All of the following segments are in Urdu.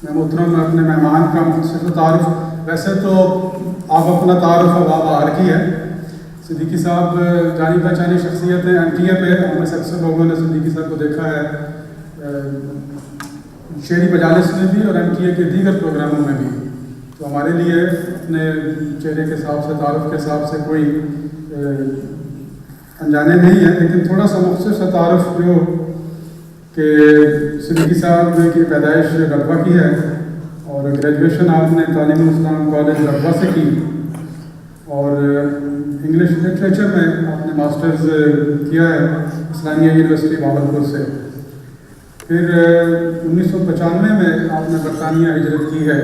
میں محترم اپنے مہمان کا مختصر تعارف، ویسے تو آپ اپنا تعارف بابا کی ہے. صدیقی صاحب جانی پہچانی شخصیت ہیں. ایم ٹی اے پہ ہم میں سے اکثر لوگوں نے صدیقی صاحب کو دیکھا ہے شعری مجالس میں بھی اور ایم ٹی اے کے دیگر پروگراموں میں بھی. تو ہمارے لیے اپنے چہرے کے حساب سے، تعارف کے حساب سے کوئی انجانے نہیں ہے، لیکن تھوڑا سا مختصر سا تعارف جو کہ صدیقی صاحب کی پیدائش رقبہ کی ہے اور گریجویشن آپ نے تعلیم الاسلام کالج رقبہ سے کی اور انگلش لٹریچر میں آپ نے ماسٹرز کیا ہے اسلامیہ یونیورسٹی بھاگلپور سے. پھر 1995 میں آپ نے برطانیہ ہجرت کی ہے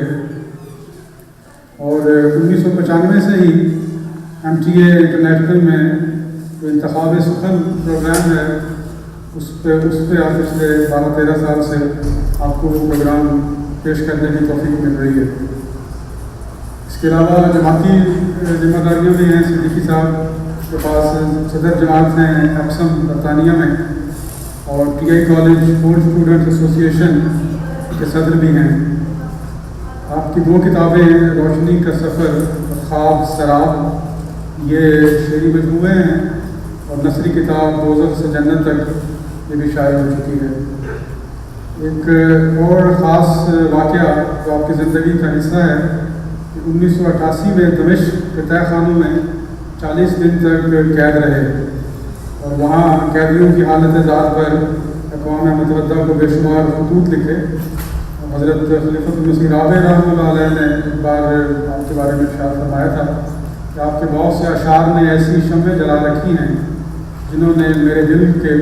اور 1995 سے ہی ایم ٹی اے انٹرنیشنل میں جو انتخاب سخن پروگرام ہے اس پہ آپ پچھلے 12-13 سال سے آپ کو وہ پروگرام پیش کرنے کی توفیق مل رہی ہے. اس کے علاوہ جماعتی ذمہ داریاں بھی ہیں. صدیقی صاحب کے پاس صدر جماعت ہیں ایپسم برطانیہ میں اور T I college old student association کے صدر بھی ہیں. آپ کی 2 کتابیں ہیں، روشنی کا سفر، خواب سراب، یہ شعری مجموعے ہیں اور نثری کتاب دوزخ سے جنت تک یہ بھی شائع ہو چکی ہے. ایک اور خاص واقعہ جو آپ کی زندگی کا حصہ ہے کہ 1988 میں دمشق کے تہہ خانوں میں 40 دن تک قید رہے اور وہاں قیدیوں کی حالت ذات پر اقوام متحدہ کو بے شمار خطوط لکھے. حضرت خلیفۃ المسیح رابع رحمۃ اللہ علیہ نے ایک بار آپ کے بارے میں ارشاد فرمایا تھا کہ آپ کے بہت سے اشعار نے ایسی شمعیں جلا رکھی ہیں جنہوں نے میرے دل کے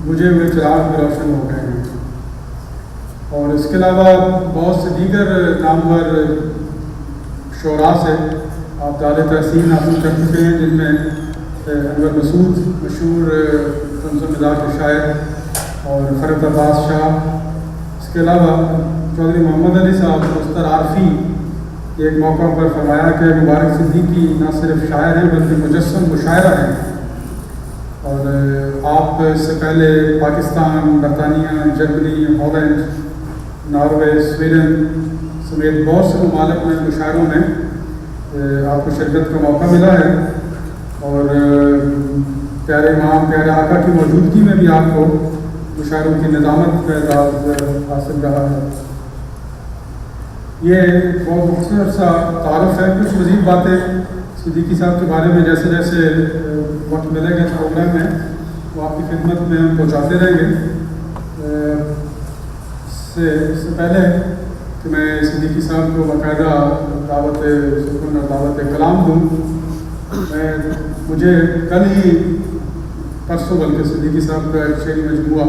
بجھے ہوئے چراغ میں روشن ہو گئے ہیں. اور اس کے علاوہ بہت سے دیگر نامور شعراء سے آپ دار تحسین حاصل کر چکے ہیں، جن میں انور مسعود مشہور طنز و مزاح کے شاعر اور فرت عباس شاہ. اس کے علاوہ چودھری محمد علی صاحب مستر عارفی ایک موقع پر فرمایا کہ مبارک صدیقی نہ صرف شاعر ہیں بلکہ مجسم مشاعرہ ہیں. اور آپ سے پہلے پاکستان، برطانیہ، جرمنی، ہالینڈ، ناروے، سویڈن سمیت بہت سے ممالک میں مشاعروں میں آپ کو شرکت کا موقع ملا ہے اور پیارے امام پیارے آقا کی موجودگی میں بھی آپ کو مشاعروں کی نظامت کا اعزاز حاصل رہا ہے. یہ بہت مختصر سا تعارف ہے. کچھ مزید باتیں صدیقی صاحب کے بارے میں جیسے جیسے وقت ملے گا پروگرام میں وہ آپ کی خدمت میں ہم پہنچاتے رہیں گے. اس سے پہلے کہ میں صدیقی صاحب کو باقاعدہ دعوت سکون اور دعوت کلام دوں، مجھے کل ہی پرسوں بلکہ صدیقی صاحب کا ایک شعری مجموعہ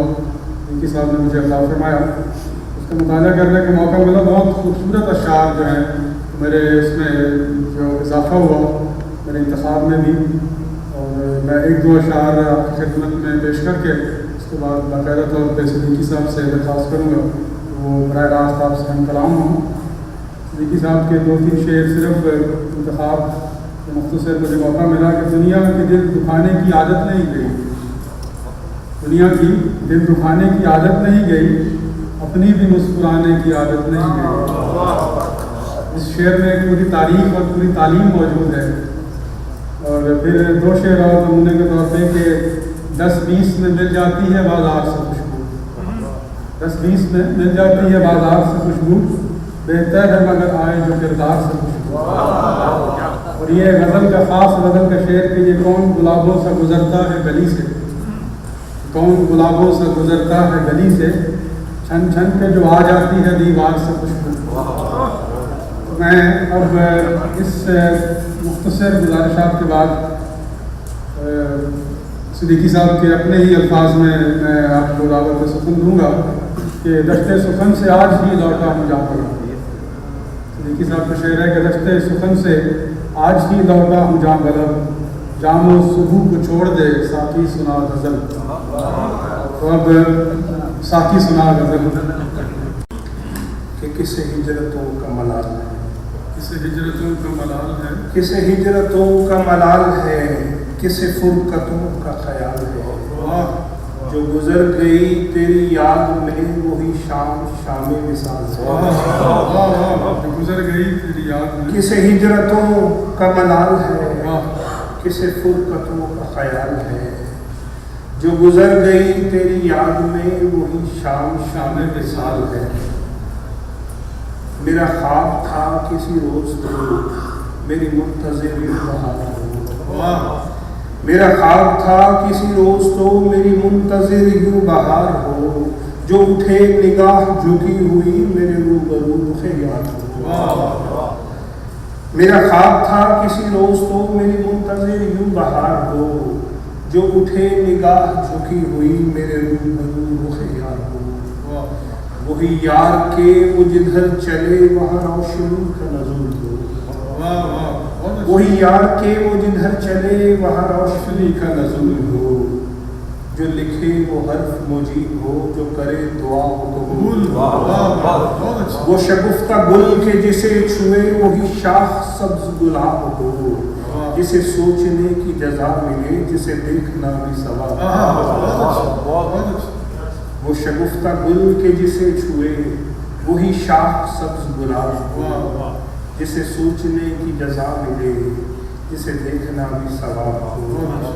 صدیقی صاحب نے مجھے عطا فرمایا، اس کا مطالعہ کرنے کا موقع ملا. بہت خوبصورت اشعار جو ہیں میرے اس میں جو اضافہ ہوا میرے انتخاب میں بھی، اور میں 1-2 اشعار آپ کی خدمت میں پیش کر کے اس کے بعد باقاعدہ طور پہ صدیقی صاحب سے درخواست کروں گا وہ براہ راست آپ سے ہم کلام ہوں. صدیقی صاحب کے 2-3 شعر صرف انتخاب مختصر مجھے موقع ملا کہ دنیا کے دل دکھانے کی عادت نہیں گئی، دنیا کی دل دکھانے کی عادت نہیں گئی، اپنی بھی مسکرانے کی عادت نہیں گئی. اس شعر میں ایک پوری تاریخ اور پوری تعلیم موجود ہے. اور پھر 2 شعر اور نمونے کے طور پہ کہ 10-20 میں مل جاتی ہے بازار سے خوشبو، 10-20 میں مل جاتی ہے بازار سے خوشبو، بہتر ہے مگر آئے جو کردار سے خوشبو. اور یہ غزل کا خاص غزل کا شعر کہ یہ کون گلابوں سے گزرتا ہے گلی سے، کون گلابوں سے گزرتا ہے گلی سے، چھن چھن کے جو آ جاتی ہے دیوار سے خوشبو. میں اب اس مختصر گزارشات کے بعد صدیقی صاحب کے اپنے ہی الفاظ میں آپ کو دعوت سخن دوں گا کہ دشت سخن سے آج ہی لوٹا ہوں جا کر. صدیقی صاحب کا شعر ہے کہ دشت سخن سے آج ہی لوٹا ہوں جا غلب، جام و صبح کو چھوڑ دے ساقی سنا غزل. تو اب ساقی سنا غزل کہ کسے ہجرتوں کا ملال ہے، کسے ہجرتوں کا ملال ہے، کسے ہجرتوں کا ملال ہے، کسے فرقتوں کا خیال ہے. جو گزر گئی تیری یاد میں وہی شام شام وصال ہے، جو گزر گئی تیری یاد میں، کسے ہجرتوں کا ملال ہے، کسے فرقتوں کا خیال ہے، جو گزر گئی تیری یاد میں وہی شام شام وصال ہے۔ میرا خواب تھا کسی روز تو میری منتظر بہار ہو، میرا خواب تھا کسی روز تو میری منتظر یوں بہار ہو، جو اٹھے نگاہ جھکی ہوئی میرے روبرو رخ یار ہو۔ میرا خواب تھا کسی روز تو میری منتظر یوں بہار ہو، جو اٹھے نگاہ جھکی ہوئی میرے روبرو رخ یار ہو۔ وہی یار کے وہ جدھر چلے وہاں روشنی کا نزول ہو، وہی یار کے وہ جدھر چلے وہاں روشنی کا نزول ہو، جو لکھے وہ حرف مجیب ہو، جو کرے دعا قبول، وہ شگفتہ گل کے جسے چھوئے وہی شاخ سبز گلاب ہو، جسے سوچنے کی جزا ملے جسے دیکھنا بھی ثواب ہو۔ وہ شگفتہ گل کے جسے چھوئے وہی شاخ سبز گلاب ہو، جسے سوچنے کی جزا ملے جسے دیکھنا بھی ثواب ہو۔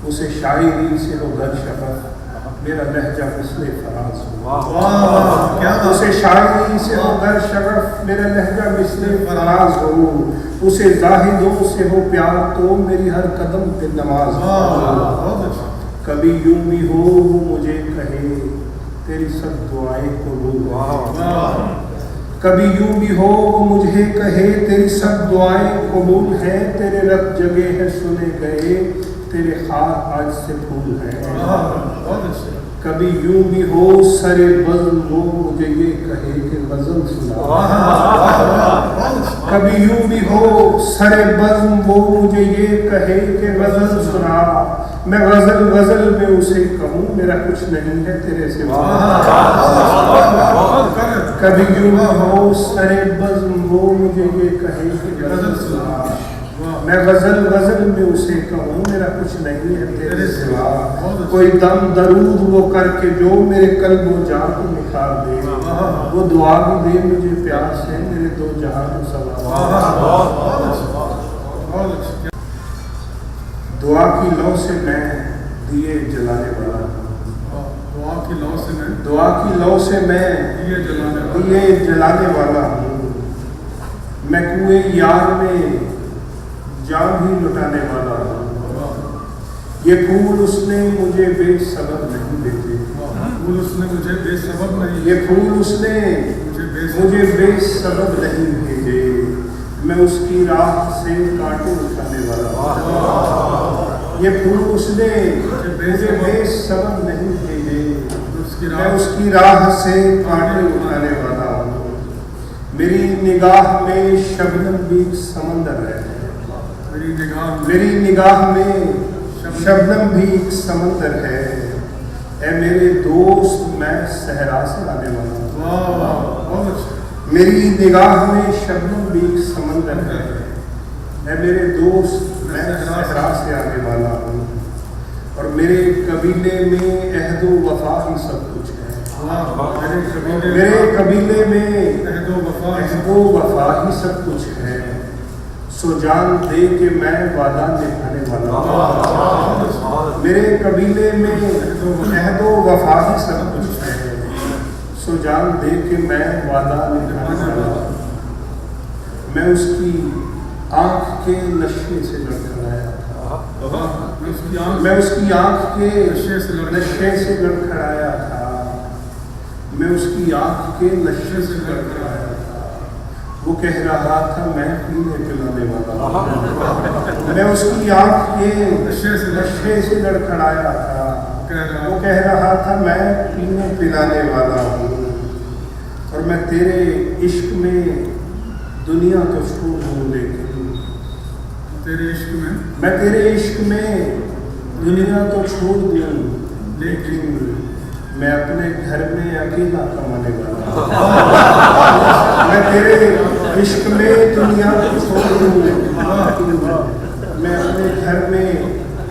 اسے شاعری سے ہو گر شغف میرا لہجہ مثل فراز ہو، اسے شاعری سے ہو گر شغف میرا لہجہ مثل فراز ہو، اسے زاہدوں سے ہو پیار تو میری ہر قدم پہ نماز ہو۔ کبھی یوں بھی ہو وہ مجھے کہے تیری سب دعائیں قبول ہیں، کبھی یوں بھی ہو وہ مجھے کہے تیری سب دعائیں قبول ہیں، تیرے رب جگے ہیں سنے گئے تیرے خار آج سے پھول ہیں۔ کبھی یوں بھی ہو سرے بزم وہ مجھے یہ کہے کہ غزل سنا، کبھی یوں بھی ہو سرے بزم وہ مجھے یہ کہے کہ غزل سنا، میں غزل غزل میں اسے کہوں میرا کچھ نہیں ہے تیرے سوا۔ کبھی یوں بھی ہو سرے بزم وہ مجھے یہ کہے کہ غزل سنا، میں غزل غزل میں اسے کہوں میرا کچھ نہیں ہے تیرے سوا۔ کوئی دم درود وہ کر کے جو میرے قلب و جان کو نکھار دے، وہ دعا بھی دے مجھے پیار سے میرے دو جہان سوا۔ دعا کی لو سے میں دیے جلانے والا ہوں، دعا کی لو سے میں، دعا کی لو سے میں دیے جلانے والا ہوں، میں کوئے یار میں جان ہی لٹانے والا ہوں، یہ پھول اس نے مجھے بے سبب نہیں بھیجے، پھول اس نے مجھے بے سبب نہیں، یہ پھول اس نے مجھے بے سبب نہیں بھیجے، میں اس کی راہ سے کانٹے اٹھانے والا ہوں، یہ پھول اس نے مجھے بے سبب نہیں بھیجے، میں اس کی راہ سے کانٹے اٹھانے والا ہوں، میری نگاہ میں شبنم بھی ایک سمندر ہے، میری نگاہ میں شبنم بھی ایک سمندر ہے، اے میرے دوست میں صحرا سے آنے والا ہوں، میری نگاہ میں شبنم بھی ایک سمندر ہے، اے میرے دوست میں صحرا سے آنے والا ہوں، اور میرے قبیلے میں عہد و وفا ہی سب کچھ ہے، میرے قبیلے میں عہد و وفا ہی سب کچھ ہے، سو جان دے کہ میں وعدہ نبھانے والا ہوں، میرے قبیلے میں عہد و وفا ہی سب کچھ ہے، سو جان دے کہ میں وعدہ نبھانے والا ہوں، میں اس کی آنکھ کے نشے سے لڑکھڑایا تھا، میں اس کی آنکھ کے نشے سے لڑکھڑایا تھا، میں اس کی آنکھ کے نشے سے لڑکھڑایا تھا، وہ کہہ رہا تھا میں پینے پلانے والا ہوں، میں اس کی آنکھ کے نشے سے لڑکھڑایا تھا، وہ کہہ رہا تھا میں پینے پلانے والا ہوں، اور میں تیرے عشق میں دنیا تو چھوڑ دوں، لیکن تیرے عشق میں، میں تیرے عشق میں دنیا تو چھوڑ دوں، لیکن میں اپنے گھر میں اکیلا کمانے والا ہوں، میں تیرے عشق میں دنیا کو چھوڑ دوں، میں اپنے گھر میں